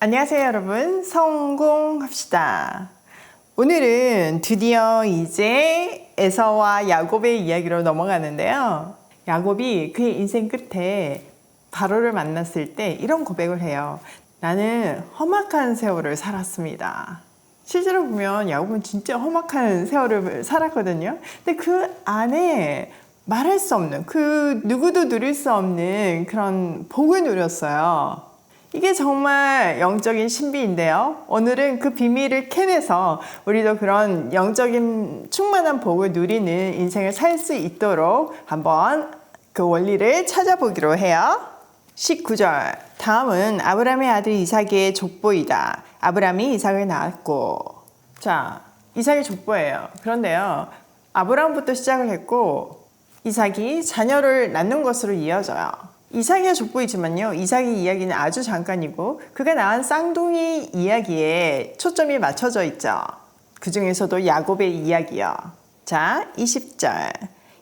안녕하세요 여러분, 성공합시다. 오늘은 드디어 이제 에서와 야곱의 이야기로 넘어가는데요. 야곱이 그의 인생 끝에 바로를 만났을 때 이런 고백을 해요. 나는 험악한 세월을 살았습니다. 실제로 보면 야곱은 진짜 험악한 세월을 살았거든요. 근데 그 안에 말할 수 없는, 그 누구도 누릴 수 없는 그런 복을 누렸어요. 이게 정말 영적인 신비인데요. 오늘은 그 비밀을 캐내서 우리도 그런 영적인 충만한 복을 누리는 인생을 살 수 있도록 한번 그 원리를 찾아보기로 해요. 19절. 다음은 아브라함의 아들 이삭의 족보이다. 아브라함이 이삭을 낳았고. 자, 이삭의 족보예요. 그런데요, 아브라함부터 시작을 했고 이삭이 자녀를 낳는 것으로 이어져요. 이삭의 족보이지만요, 이삭의 이야기는 아주 잠깐이고 그가 낳은 쌍둥이 이야기에 초점이 맞춰져 있죠. 그 중에서도 야곱의 이야기요. 자, 20절.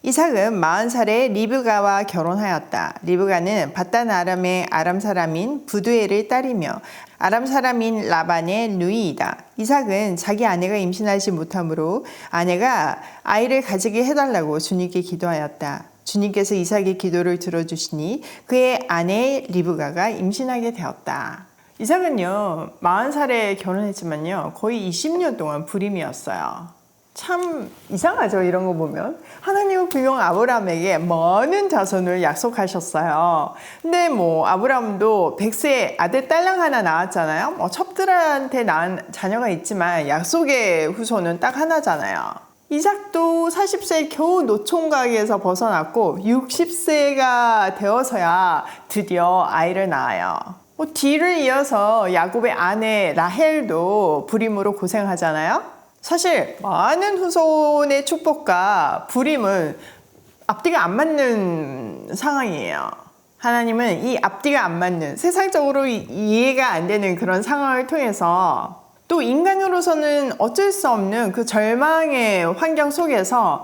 이삭은 40살에 리브가와 결혼하였다. 리브가는 바단 아람의 아람 사람인 부두엘의 딸이며 아람 사람인 라반의 누이이다. 이삭은 자기 아내가 임신하지 못하므로 아내가 아이를 가지게 해달라고 주님께 기도하였다. 주님께서 이삭의 기도를 들어주시니 그의 아내 리브가가 임신하게 되었다. 이삭은요, 40살에 결혼했지만요, 거의 20년 동안 불임이었어요. 참 이상하죠, 이런 거 보면. 하나님은 분명 아브라함에게 많은 자손을 약속하셨어요. 근데 아브라함도 100세 아들 딸랑 하나 낳았잖아요. 첩들한테 낳은 자녀가 있지만 약속의 후손은 딱 하나잖아요. 이삭도 40세 겨우 노총각에서 벗어났고 60세가 되어서야 드디어 아이를 낳아요. 뒤를 이어서 야곱의 아내 라헬도 불임으로 고생하잖아요. 사실 많은 후손의 축복과 불임은 앞뒤가 안 맞는 상황이에요. 하나님은 이 앞뒤가 안 맞는, 세상적으로 이해가 안 되는 그런 상황을 통해서 또 인간으로서는 어쩔 수 없는 그 절망의 환경 속에서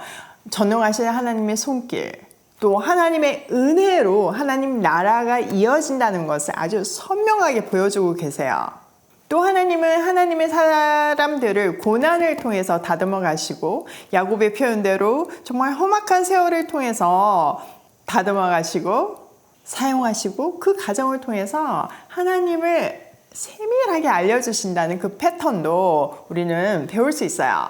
전능하신 하나님의 손길, 또 하나님의 은혜로 하나님 나라가 이어진다는 것을 아주 선명하게 보여주고 계세요. 또 하나님은 하나님의 사람들을 고난을 통해서 다듬어 가시고, 야곱의 표현대로 정말 험악한 세월을 통해서 다듬어 가시고 사용하시고, 그 과정을 통해서 하나님을 세밀하게 알려주신다는 그 패턴도 우리는 배울 수 있어요.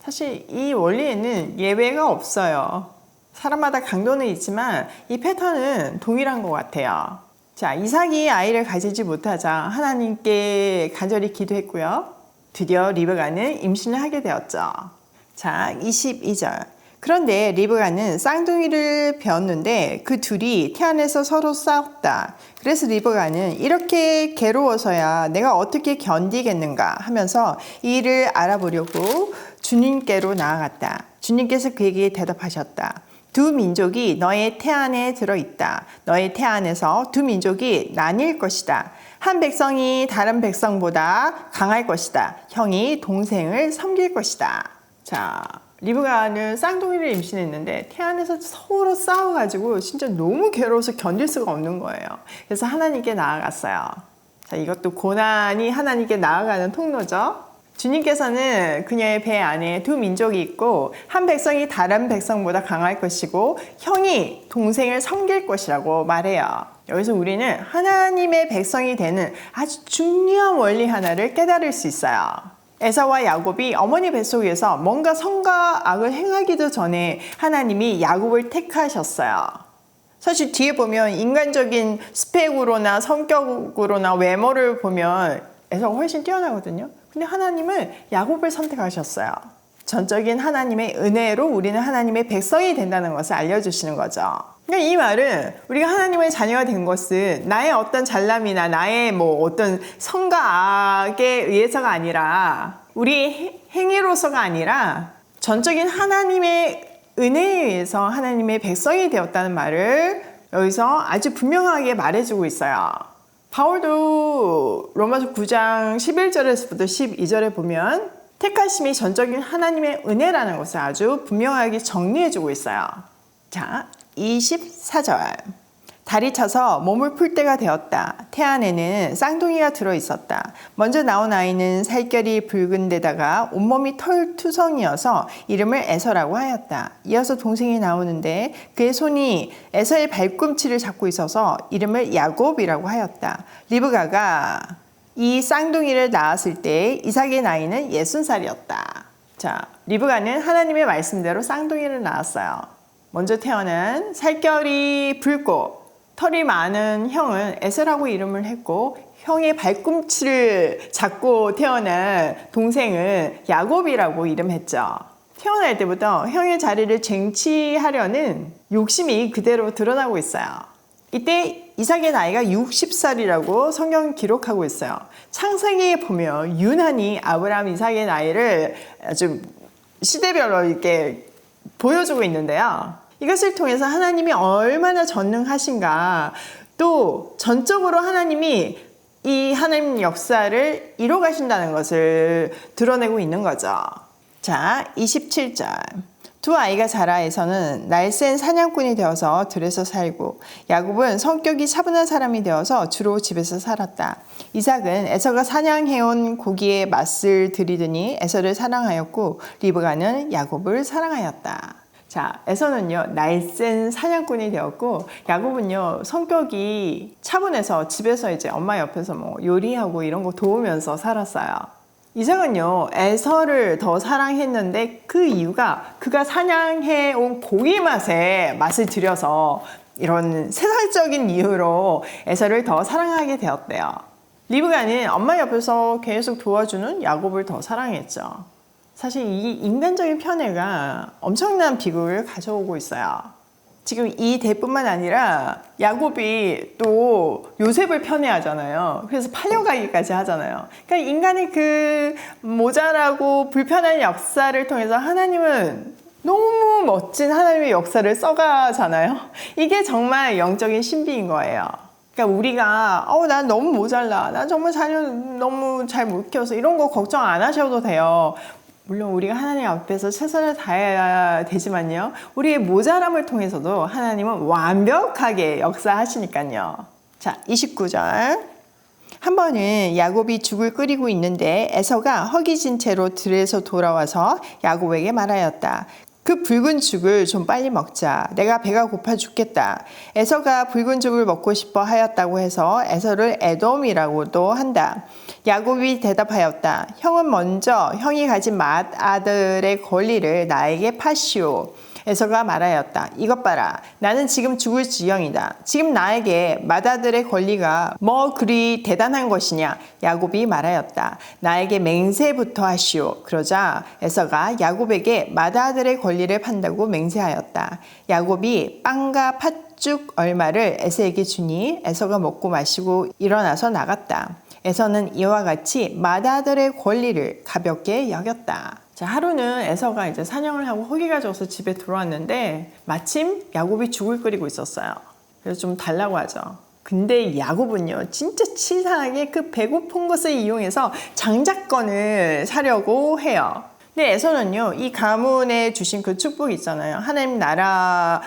사실 이 원리에는 예외가 없어요. 사람마다 강도는 있지만 이 패턴은 동일한 것 같아요. 자, 이삭이 아이를 가지지 못하자 하나님께 간절히 기도했고요. 드디어 리브가는 임신을 하게 되었죠. 자, 22절. 그런데 리브가는 쌍둥이를 배웠는데 그 둘이 태안에서 서로 싸웠다. 그래서 리브가는 이렇게 괴로워서야 내가 어떻게 견디겠는가 하면서 이 일을 알아보려고 주님께로 나아갔다. 주님께서 그에게 대답하셨다. 두 민족이 너의 태안에 들어있다. 너의 태안에서 두 민족이 나뉠 것이다. 한 백성이 다른 백성보다 강할 것이다. 형이 동생을 섬길 것이다. 자, 리브가는 쌍둥이를 임신했는데 태안에서 서로 싸워가지고 진짜 너무 괴로워서 견딜 수가 없는 거예요. 그래서 하나님께 나아갔어요. 자, 이것도 고난이 하나님께 나아가는 통로죠. 주님께서는 그녀의 배 안에 두 민족이 있고 한 백성이 다른 백성보다 강할 것이고 형이 동생을 섬길 것이라고 말해요. 여기서 우리는 하나님의 백성이 되는 아주 중요한 원리 하나를 깨달을 수 있어요. 에사와 야곱이 어머니 뱃속에서 뭔가 선과 악을 행하기도 전에 하나님이 야곱을 택하셨어요. 사실 뒤에 보면 인간적인 스펙으로나 성격으로나 외모를 보면 에사가 훨씬 뛰어나거든요. 근데 하나님은 야곱을 선택하셨어요. 전적인 하나님의 은혜로 우리는 하나님의 백성이 된다는 것을 알려주시는 거죠. 그러니까 이 말은 우리가 하나님의 자녀가 된 것은 나의 어떤 잘남이나 나의 어떤 성과 악에 의해서가 아니라 우리 행위로서가 아니라 전적인 하나님의 은혜에 의해서 하나님의 백성이 되었다는 말을 여기서 아주 분명하게 말해주고 있어요. 바울도 로마서 9장 11절에서부터 12절에 보면 택하심이 전적인 하나님의 은혜라는 것을 아주 분명하게 정리해주고 있어요. 자, 24절. 달이 차서 몸을 풀 때가 되었다. 태 안에는 쌍둥이가 들어있었다. 먼저 나온 아이는 살결이 붉은 데다가 온몸이 털투성이어서 이름을 에서라고 하였다. 이어서 동생이 나오는데 그의 손이 에서의 발꿈치를 잡고 있어서 이름을 야곱이라고 하였다. 리브가가 이 쌍둥이를 낳았을 때 이삭의 나이는 60살이었다. 자, 리브가는 하나님의 말씀대로 쌍둥이를 낳았어요. 먼저 태어난 살결이 붉고 털이 많은 형은 에서라고 이름을 했고 형의 발꿈치를 잡고 태어난 동생은 야곱이라고 이름했죠. 태어날 때부터 형의 자리를 쟁취하려는 욕심이 그대로 드러나고 있어요. 이때 이삭의 나이가 60살이라고 성경 기록하고 있어요. 창세기에 보면 유난히 아브라함, 이삭의 나이를 아주 시대별로 이렇게 보여주고 있는데요. 이것을 통해서 하나님이 얼마나 전능하신가, 또 전적으로 하나님이 이 하나님 역사를 이뤄 가신다는 것을 드러내고 있는 거죠. 자, 27절. 두 아이가 자라 에서는 날쌘 사냥꾼이 되어서 들에서 살고 야곱은 성격이 차분한 사람이 되어서 주로 집에서 살았다. 이삭은 에서가 사냥해온 고기에 맛을 들이더니 에서를 사랑하였고 리브가는 야곱을 사랑하였다. 자, 에서는요 날쌘 사냥꾼이 되었고 야곱은요 성격이 차분해서 집에서 이제 엄마 옆에서 뭐 요리하고 이런 거 도우면서 살았어요. 이삭은요 에서를 더 사랑했는데 그 이유가 그가 사냥해온 고기 맛을 들여서 이런 세상적인 이유로 에서를 더 사랑하게 되었대요. 리브가는 엄마 옆에서 계속 도와주는 야곱을 더 사랑했죠. 사실 이 인간적인 편애가 엄청난 비극을 가져오고 있어요. 지금 이 대뿐만 아니라 야곱이 또 요셉을 편애하잖아요. 그래서 팔려가기까지 하잖아요. 그러니까 인간의 그 모자라고 불편한 역사를 통해서 하나님은 너무 멋진 하나님의 역사를 써가잖아요. 이게 정말 영적인 신비인 거예요. 그러니까 우리가 난 너무 모자라, 난 정말 자녀 너무 잘 못 키워서 이런 거 걱정 안 하셔도 돼요. 물론 우리가 하나님 앞에서 최선을 다해야 되지만요. 우리의 모자람을 통해서도 하나님은 완벽하게 역사하시니까요. 자, 29절. 한 번은 야곱이 죽을 끓이고 있는데 에서가 허기진 채로 들에서 돌아와서 야곱에게 말하였다. 그 붉은 죽을 좀 빨리 먹자. 내가 배가 고파 죽겠다. 에서가 붉은 죽을 먹고 싶어 하였다고 해서 에서를 에돔이라고도 한다. 야곱이 대답하였다. 형은 먼저 형이 가진 맏아들의 권리를 나에게 파시오. 에서가 말하였다. 이것 봐라. 나는 지금 죽을 지경이다. 지금 나에게 맏아들의 권리가 뭐 그리 대단한 것이냐. 야곱이 말하였다. 나에게 맹세부터 하시오. 그러자 에서가 야곱에게 맏아들의 권리를 판다고 맹세하였다. 야곱이 빵과 팥죽 얼마를 에서에게 주니 에서가 먹고 마시고 일어나서 나갔다. 에서는 이와 같이 맏아들의 권리를 가볍게 여겼다. 자, 하루는 에서가 이제 사냥을 하고 허기가 져서 집에 들어왔는데 마침 야곱이 죽을 끓이고 있었어요. 그래서 좀 달라고 하죠. 근데 야곱은요 진짜 치사하게 그 배고픈 것을 이용해서 장자권을 사려고 해요. 근데 에서는요 이 가문에 주신 그 축복 있잖아요. 하나님 나라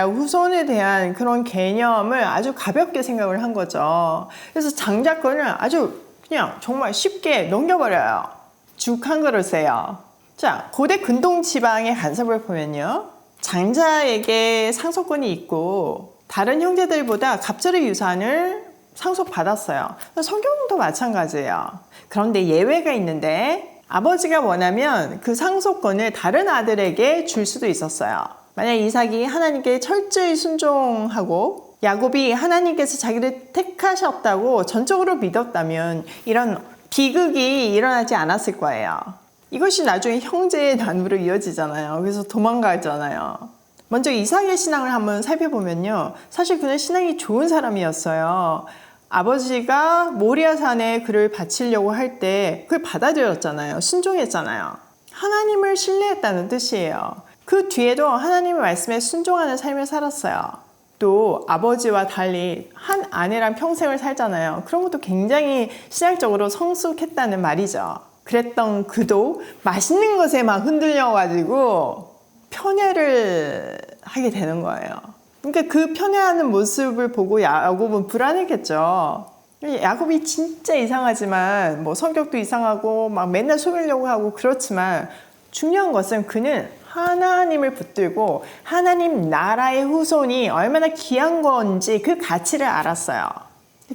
후손에 대한 그런 개념을 아주 가볍게 생각을 한 거죠. 그래서 장자권을 아주 그냥 정말 쉽게 넘겨버려요. 죽 한 그릇에요. 자, 고대 근동 지방의 간섭을 보면요. 장자에게 상속권이 있고 다른 형제들보다 갑절의 유산을 상속받았어요. 성경도 마찬가지예요. 그런데 예외가 있는데 아버지가 원하면 그 상속권을 다른 아들에게 줄 수도 있었어요. 만약 이삭이 하나님께 철저히 순종하고 야곱이 하나님께서 자기를 택하셨다고 전적으로 믿었다면 이런 비극이 일어나지 않았을 거예요. 이것이 나중에 형제의 난으로 이어지잖아요. 그래서 도망가잖아요. 먼저 이삭의 신앙을 한번 살펴보면요. 사실 그는 신앙이 좋은 사람이었어요. 아버지가 모리아산에 그를 바치려고 할 때 그걸 받아들였잖아요. 순종했잖아요. 하나님을 신뢰했다는 뜻이에요. 그 뒤에도 하나님의 말씀에 순종하는 삶을 살았어요. 또 아버지와 달리 한 아내랑 평생을 살잖아요. 그런 것도 굉장히 신앙적으로 성숙했다는 말이죠. 그랬던 그도 맛있는 것에 막 흔들려가지고 편애를 하게 되는 거예요. 그러니까 그 편애하는 모습을 보고 야곱은 불안했겠죠. 야곱이 진짜 이상하지만 뭐 성격도 이상하고 막 맨날 속이려고 하고 그렇지만 중요한 것은 그는 하나님을 붙들고 하나님 나라의 후손이 얼마나 귀한 건지 그 가치를 알았어요.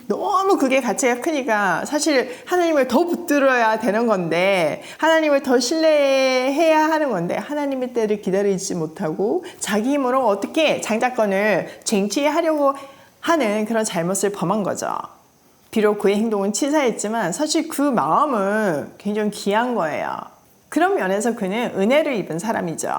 너무 그게 가치가 크니까 사실 하나님을 더 붙들어야 되는 건데 하나님을 더 신뢰해야 하는 건데 하나님의 때를 기다리지 못하고 자기 힘으로 어떻게 장자권을 쟁취하려고 하는 그런 잘못을 범한 거죠. 비록 그의 행동은 치사했지만 사실 그 마음은 굉장히 귀한 거예요. 그런 면에서 그는 은혜를 입은 사람이죠.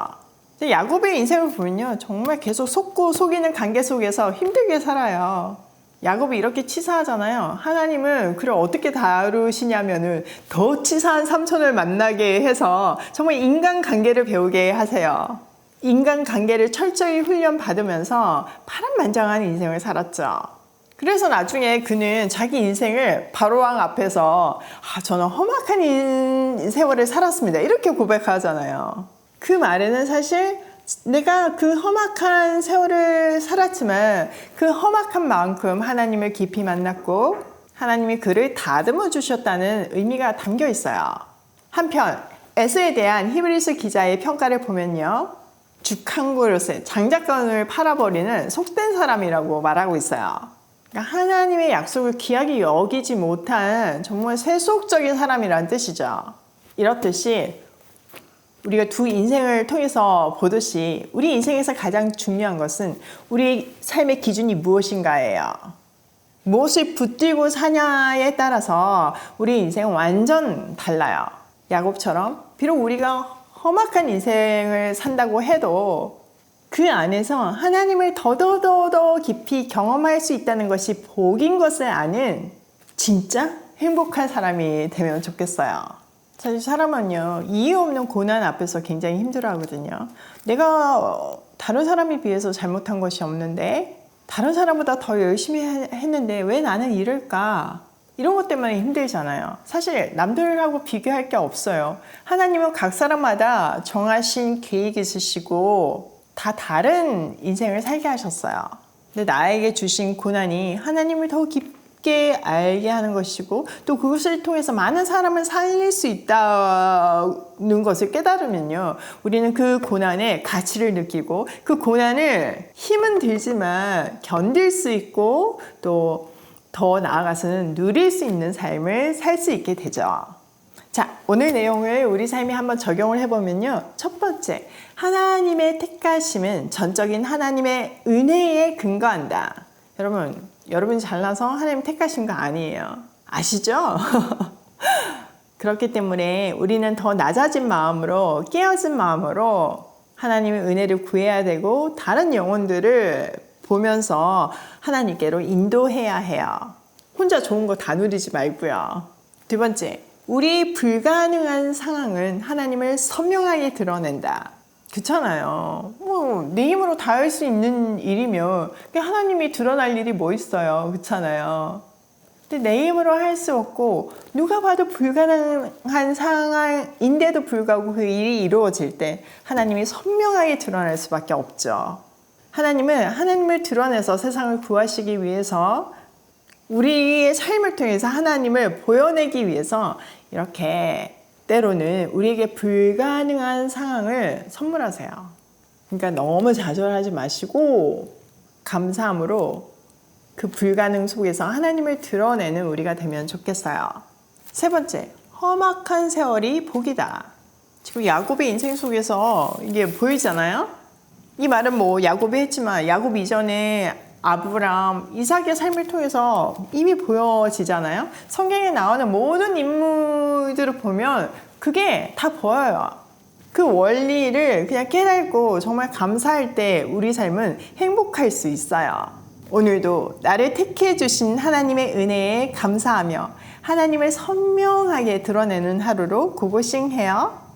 야곱의 인생을 보면요, 정말 계속 속고 속이는 관계 속에서 힘들게 살아요. 야곱이 이렇게 치사하잖아요. 하나님은 그를 어떻게 다루시냐면은 더 치사한 삼손을 만나게 해서 정말 인간관계를 배우게 하세요. 인간관계를 철저히 훈련받으면서 파란만장한 인생을 살았죠. 그래서 나중에 그는 자기 인생을 바로왕 앞에서 저는 험악한 세월을 살았습니다. 이렇게 고백하잖아요. 그 말에는 사실 내가 그 험악한 세월을 살았지만 그 험악한 만큼 하나님을 깊이 만났고 하나님이 그를 다듬어 주셨다는 의미가 담겨 있어요. 한편 에서에 대한 히브리서 기자의 평가를 보면요, 죽한 그릇에 장자권을 팔아버리는 속된 사람이라고 말하고 있어요. 그러니까 하나님의 약속을 귀하게 여기지 못한 정말 세속적인 사람이라는 뜻이죠. 이렇듯이 우리가 두 인생을 통해서 보듯이 우리 인생에서 가장 중요한 것은 우리 삶의 기준이 무엇인가예요. 무엇을 붙들고 사냐에 따라서 우리 인생은 완전 달라요. 야곱처럼 비록 우리가 험악한 인생을 산다고 해도 그 안에서 하나님을 더더더 깊이 경험할 수 있다는 것이 복인 것을 아는 진짜 행복한 사람이 되면 좋겠어요. 사실 사람은요, 이유 없는 고난 앞에서 굉장히 힘들어하거든요. 내가 다른 사람에 비해서 잘못한 것이 없는데 다른 사람보다 더 열심히 했는데 왜 나는 이럴까? 이런 것 때문에 힘들잖아요. 사실 남들하고 비교할 게 없어요. 하나님은 각 사람마다 정하신 계획이 있으시고 다 다른 인생을 살게 하셨어요. 근데 나에게 주신 고난이 하나님을 더 깊게 알게 하는 것이고 또 그것을 통해서 많은 사람을 살릴 수 있다는 것을 깨달으면요, 우리는 그 고난의 가치를 느끼고 그 고난을 힘은 들지만 견딜 수 있고 또 더 나아가서는 누릴 수 있는 삶을 살 수 있게 되죠. 자, 오늘 내용을 우리 삶에 한번 적용을 해보면요, 첫 번째, 하나님의 택하심은 전적인 하나님의 은혜에 근거한다. 여러분이 잘나서 하나님 택하신 거 아니에요. 아시죠? 그렇기 때문에 우리는 더 낮아진 마음으로, 깨어진 마음으로 하나님의 은혜를 구해야 되고 다른 영혼들을 보면서 하나님께로 인도해야 해요. 혼자 좋은 거 다 누리지 말고요. 두 번째, 우리 불가능한 상황은 하나님을 선명하게 드러낸다. 그렇잖아요. 내 힘으로 다 할 수 있는 일이면 하나님이 드러날 일이 뭐 있어요. 그렇잖아요. 근데 내 힘으로 할 수 없고 누가 봐도 불가능한 상황인데도 불구하고 그 일이 이루어질 때 하나님이 선명하게 드러날 수밖에 없죠. 하나님은 하나님을 드러내서 세상을 구하시기 위해서 우리의 삶을 통해서 하나님을 보여내기 위해서 이렇게 때로는 우리에게 불가능한 상황을 선물하세요. 그러니까 너무 좌절하지 마시고 감사함으로 그 불가능 속에서 하나님을 드러내는 우리가 되면 좋겠어요. 세 번째, 험악한 세월이 복이다. 지금 야곱의 인생 속에서 이게 보이잖아요. 이 말은 뭐 야곱이 했지만 야곱 이전에 아브람, 이삭의 삶을 통해서 이미 보여지잖아요. 성경에 나오는 모든 인물들을 보면 그게 다 보여요. 그 원리를 그냥 깨닫고 정말 감사할 때 우리 삶은 행복할 수 있어요. 오늘도 나를 택해 주신 하나님의 은혜에 감사하며 하나님을 선명하게 드러내는 하루로 고고싱해요.